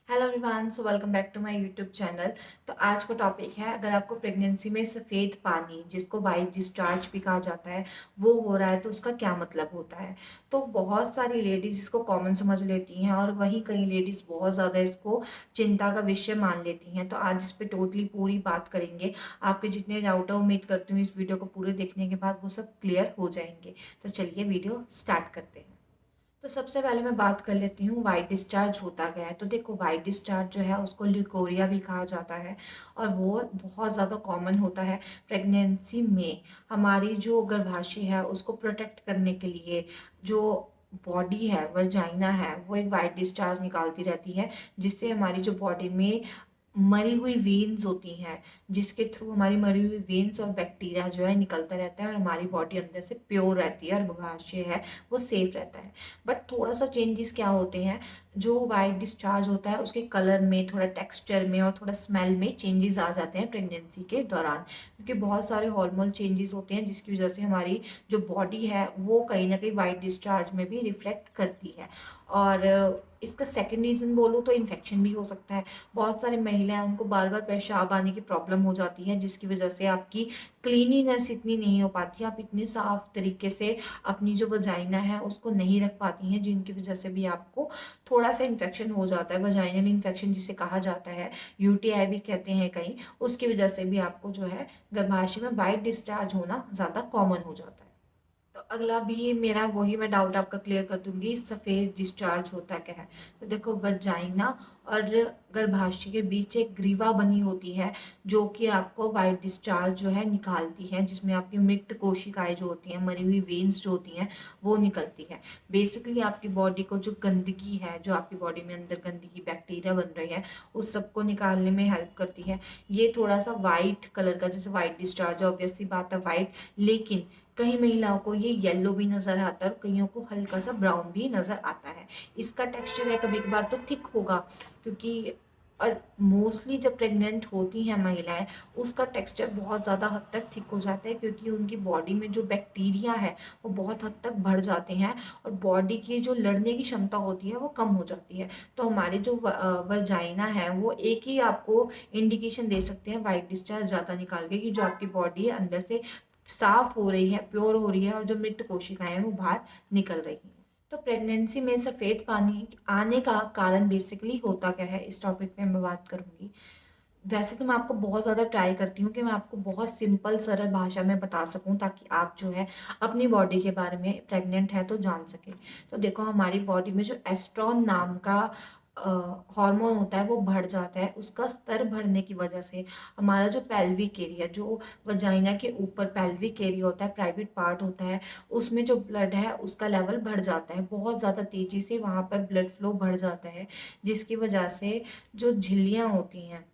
Hello everyone, so welcome back to my YouTube channel. तो आज का टॉपिक है, अगर आपको प्रेगनेंसी में सफ़ेद पानी, जिसको वाइट डिस्चार्ज भी कहा जाता है, वो हो रहा है तो उसका क्या मतलब होता है। तो बहुत सारी लेडीज़ इसको कॉमन समझ लेती हैं और वहीं कई लेडीज़ बहुत ज़्यादा इसको चिंता का विषय मान लेती हैं। तो आज इस पे टोटली पूरी बात करेंगे। आपके जितने डाउट है, उम्मीद करती हूँ इस वीडियो को पूरे देखने के बाद वो सब क्लियर हो जाएंगे। तो चलिए वीडियो स्टार्ट करते हैं। तो सबसे पहले मैं बात कर लेती हूँ व्हाइट डिस्चार्ज होता क्या है। तो देखो, व्हाइट डिस्चार्ज जो है उसको ल्यूकोरिया भी कहा जाता है और वो बहुत ज़्यादा कॉमन होता है प्रेगनेंसी में। हमारी जो गर्भाशय है उसको प्रोटेक्ट करने के लिए जो बॉडी है, वर्जाइना है, वो एक व्हाइट डिस्चार्ज निकालती रहती है, जिससे हमारी जो बॉडी में मरी हुई वेन्स होती हैं, जिसके थ्रू हमारी मरी हुई वेन्स और बैक्टीरिया जो है निकलता रहता है और हमारी बॉडी अंदर से प्योर रहती है और गर्भाशय है वो सेफ रहता है। बट थोड़ा सा चेंजेस क्या होते हैं, जो वाइट डिस्चार्ज होता है उसके कलर में, थोड़ा टेक्सचर में और थोड़ा स्मेल में चेंजेस आ जाते हैं प्रेगनेंसी के दौरान, क्योंकि बहुत सारे हार्मोनल चेंजेस होते हैं जिसकी वजह से हमारी जो बॉडी है वो कहीं ना कहीं वाइट डिस्चार्ज में भी रिफ्लेक्ट करती है। और इसका सेकेंड रीज़न बोलूँ तो इन्फेक्शन भी हो सकता है। बहुत सारी महिलाएं, उनको बार बार पेशाब आने की प्रॉब्लम हो जाती है, जिसकी वजह से आपकी क्लीनिनेस इतनी नहीं हो पाती, आप इतने साफ तरीके से अपनी जो वजाइना है उसको नहीं रख पाती हैं, जिनकी वजह से भी आपको थोड़ा सा इन्फेक्शन हो जाता है, वजाइनल इन्फेक्शन जिसे कहा जाता है, यूटीआई भी कहते हैं कहीं। उसकी वजह से भी आपको जो है गर्भाशय में वाइट डिस्चार्ज होना ज़्यादा कॉमन हो जाता है। तो अगला भी मेरा वही, मैं डाउट आपका क्लियर कर दूंगी, सफ़ेद डिस्चार्ज होता क्या है। तो देखो, वर्जाइना और गर्भाशय के बीच एक ग्रीवा बनी होती है, जो कि आपको वाइट डिस्चार्ज जो है निकालती है, जिसमें आपकी मृत कोशिकाएं जो होती हैं, मरी हुई वेन्स जो होती हैं, वो निकलती है। बेसिकली आपकी बॉडी को जो गंदगी है, जो आपकी बॉडी में अंदर गंदगी बैक्टीरिया बन रही है, उस सबको निकालने में हेल्प करती है। ये थोड़ा सा वाइट कलर का, जैसे वाइट डिस्चार्ज है, ऑब्वियसली बात है वाइट, लेकिन कई महिलाओं को ये येलो भी नजर आता है और कईयों को हल्का सा ब्राउन भी नजर आता है। इसका टेक्सचर है कभी कभार तो थिक होगा, क्योंकि और मोस्टली जब प्रेग्नेंट होती हैं महिलाएं, उसका टेक्सचर बहुत ज़्यादा हद तक थिक हो जाता है, क्योंकि उनकी बॉडी में जो बैक्टीरिया है वो बहुत हद तक बढ़ जाते हैं और बॉडी की जो लड़ने की क्षमता होती है वो कम हो जाती है। तो हमारी जो वर्जाइना है वो एक ही आपको इंडिकेशन दे सकते हैं वाइट डिस्चार्ज ज़्यादा निकाल के, कि जो आपकी बॉडी है अंदर से साफ हो रही है, प्योर हो रही है और जो मृत कोशिकाएं हैं वो बाहर निकल रही हैं। तो प्रेगनेंसी में सफ़ेद पानी आने का कारण बेसिकली होता क्या है, इस टॉपिक पे मैं बात करूंगी। वैसे तो मैं आपको बहुत ज़्यादा ट्राई करती हूँ कि मैं आपको बहुत सिंपल सरल भाषा में बता सकूँ, ताकि आप जो है अपनी बॉडी के बारे में, प्रेग्नेंट है तो जान सकें। तो देखो, हमारी बॉडी में जो एस्ट्रॉन नाम का हार्मोन होता है वो बढ़ जाता है। उसका स्तर बढ़ने की वजह से हमारा जो पेल्विक एरिया, जो वजाइना के ऊपर पेल्विक एरिया होता है, प्राइवेट पार्ट होता है, उसमें जो ब्लड है उसका लेवल बढ़ जाता है, बहुत ज़्यादा तेज़ी से वहाँ पर ब्लड फ्लो बढ़ जाता है, जिसकी वजह से जो झिल्लियाँ होती हैं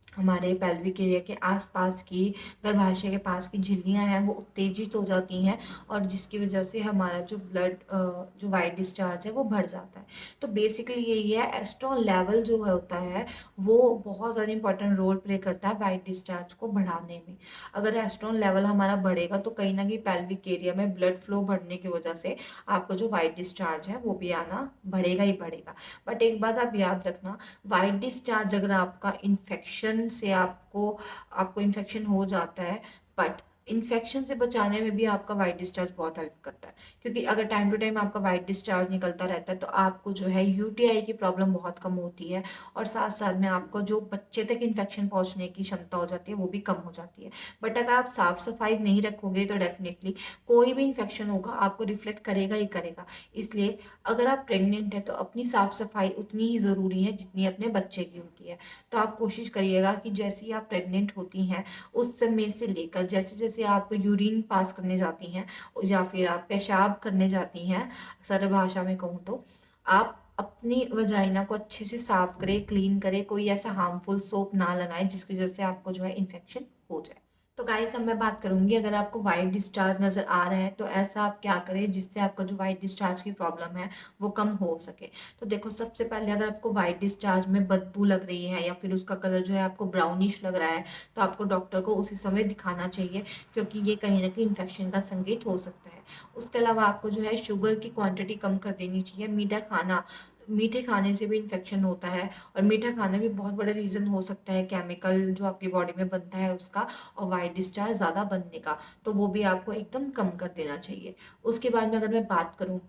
हमारे पेल्विक एरिया के आसपास की, गर्भाशय के पास की झिल्लियां हैं वो उत्तेजित हो जाती हैं, और जिसकी वजह से हमारा जो ब्लड, जो वाइट डिस्चार्ज है वो बढ़ जाता है। तो बेसिकली यही है, एस्ट्रोन लेवल जो होता है वो बहुत ज़्यादा इंपॉर्टेंट रोल प्ले करता है वाइट डिस्चार्ज को बढ़ाने में। अगर एस्ट्रोन लेवल हमारा बढ़ेगा तो कहीं ना कहीं पेल्विक एरिया में ब्लड फ्लो बढ़ने की वजह से आपको जो वाइट डिस्चार्ज है वो भी आना बढ़ेगा ही बढ़ेगा। बट एक बात आप याद रखना, वाइट डिस्चार्ज अगर आपका इन्फेक्शन से आपको आपको इन्फेक्शन हो जाता है, बट इन्फेक्शन से बचाने में भी आपका वाइट डिस्चार्ज बहुत हेल्प करता है, क्योंकि अगर टाइम टू टाइम आपका वाइट डिस्चार्ज निकलता रहता है तो आपको जो है यूटीआई की प्रॉब्लम बहुत कम होती है, और साथ साथ में आपको जो बच्चे तक इन्फेक्शन पहुंचने की क्षमता हो जाती है वो भी कम हो जाती है। बट अगर आप साफ सफाई नहीं रखोगे तो डेफिनेटली कोई भी इन्फेक्शन होगा आपको रिफ्लेक्ट करेगा ही करेगा। इसलिए अगर आप प्रेग्नेंट है तो अपनी साफ सफाई उतनी ही ज़रूरी है जितनी अपने बच्चे की होती है। तो आप कोशिश करिएगा कि जैसे ही आप प्रेग्नेंट होती हैं उस समय से लेकर जैसे जैसे आप यूरिन पास करने जाती हैं या फिर आप पेशाब करने जाती हैं, सरल भाषा में कहूँ तो, आप अपनी वजाइना को अच्छे से साफ करें, क्लीन करें, कोई ऐसा हार्मफुल सोप ना लगाएं जिसकी वजह से आपको जो है इन्फेक्शन हो जाए। तो गाइस, अब मैं बात करूंगी, अगर आपको वाइट डिस्चार्ज नजर आ रहा है तो ऐसा आप क्या करें जिससे आपका जो वाइट डिस्चार्ज की प्रॉब्लम है वो कम हो सके। तो देखो, सबसे पहले अगर आपको वाइट डिस्चार्ज में बदबू लग रही है या फिर उसका कलर जो है आपको ब्राउनिश लग रहा है, तो आपको डॉक्टर को उसी समय दिखाना चाहिए, क्योंकि ये कहीं ना कहीं इन्फेक्शन का संकेत हो सकता है। उसके अलावा आपको जो है शुगर की क्वांटिटी कम कर देनी चाहिए। मीठा खाना मीठे खाने से भी इन्फेक्शन होता है, और मीठा खाना भी बहुत बड़ा रीज़न हो सकता है केमिकल जो आपकी बॉडी में बनता है उसका, और वाइट डिस्चार्ज ज़्यादा बनने का, तो वो भी आपको एकदम कम कर देना चाहिए। उसके बाद में अगर मैं बात करूँ,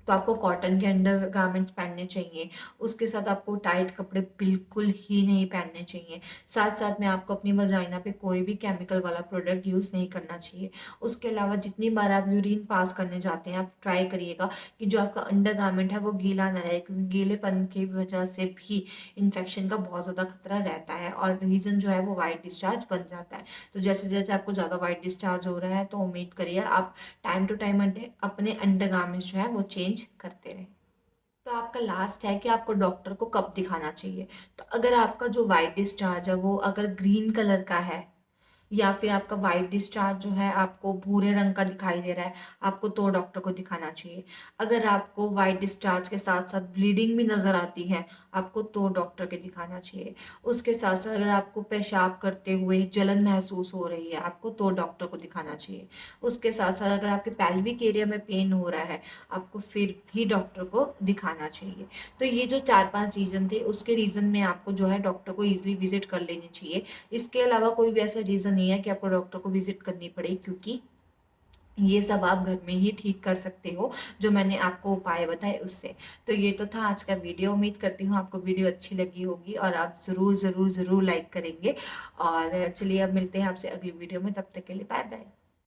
तो आपको कॉटन के अंडर गारमेंट्स पहनने चाहिए। उसके साथ आपको टाइट कपड़े बिल्कुल ही नहीं पहनने चाहिए। साथ साथ में आपको अपनी वजाइना पे कोई भी केमिकल वाला प्रोडक्ट यूज़ नहीं करना चाहिए। उसके अलावा जितनी बार आप यूरिन पास करने जाते हैं, आप ट्राई करिएगा कि जो आपका अंडर गारमेंट है वो गीला ना रहे, क्योंकि गीलेपन की वजह से भी इन्फेक्शन का बहुत ज़्यादा खतरा रहता है, और रीज़न जो है वो वाइट डिस्चार्ज बन जाता है। तो जैसे जैसे आपको ज़्यादा वाइट डिस्चार्ज हो रहा है, तो उम्मीद करिए आप टाइम टू टाइम अपने अंडरगारमेंट्स जो है वो चेंज करते रहें। तो आपका लास्ट है कि आपको डॉक्टर को कब दिखाना चाहिए। तो अगर आपका जो वाइट डिस्चार्ज है वो अगर ग्रीन कलर का है, या फिर आपका वाइट डिस्चार्ज जो है आपको भूरे रंग का दिखाई दे रहा है, आपको तो डॉक्टर को दिखाना चाहिए। अगर आपको वाइट डिस्चार्ज के साथ साथ ब्लीडिंग भी नज़र आती है, आपको तो डॉक्टर के दिखाना चाहिए। उसके साथ साथ अगर आपको पेशाब करते हुए जलन महसूस हो रही है, आपको तो डॉक्टर को दिखाना चाहिए। उसके साथ साथ अगर आपके पेल्विक एरिया में पेन हो रहा है, आपको फिर भी डॉक्टर को दिखाना चाहिए। तो ये जो 4-5 रीज़न थे, उसके रीज़न में आपको जो है डॉक्टर को ईज़िली विज़िट कर लेनी चाहिए। इसके अलावा कोई भी ऐसा रीज़न नहीं है कि आपको डॉक्टर को विज़िट करनी पड़े, क्योंकि ये सब आप घर में ही ठीक कर सकते हो, जो मैंने आपको उपाय बताए उससे। तो ये तो था आज का वीडियो। उम्मीद करती हूँ आपको वीडियो अच्छी लगी होगी, और आप ज़रूर, ज़रूर, ज़रूर लाइक करेंगे। और चलिए अब मिलते हैं आपसे अगली वीडियो में, तब तक के लिए बाय बाय।